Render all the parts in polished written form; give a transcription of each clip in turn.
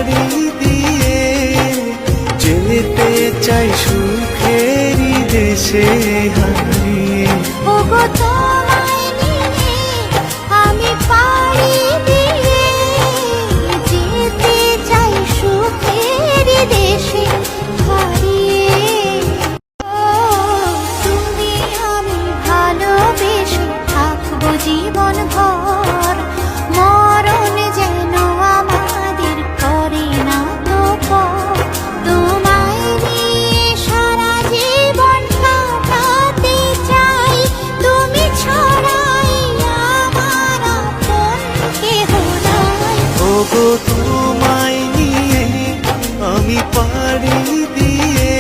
পাড়ি দিয়ে যেতে চাই সুখেরই দেশে হারিয়ে। ওগো তোমায় নিয়ে আমি পাড়ি দিয়ে যেতে চাই সুখের দেশে হারিয়ে। তুমি আমি ভালোবেসে থাকবো জীবন ভর, মরণ যেন আমাদের করে না তো পর। তোমায় নিয়ে সারা জীবন কাটাতে চাই, তুমি ছড়াই আমার আপন কেহ নাই। ওগো তোমায় নিয়ে আমি পাড়ি দিয়ে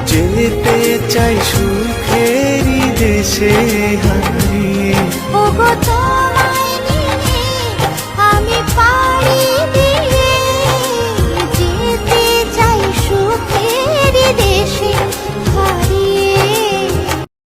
যেতে চাই সুখেরই দেশে হারিয়ে। ওগো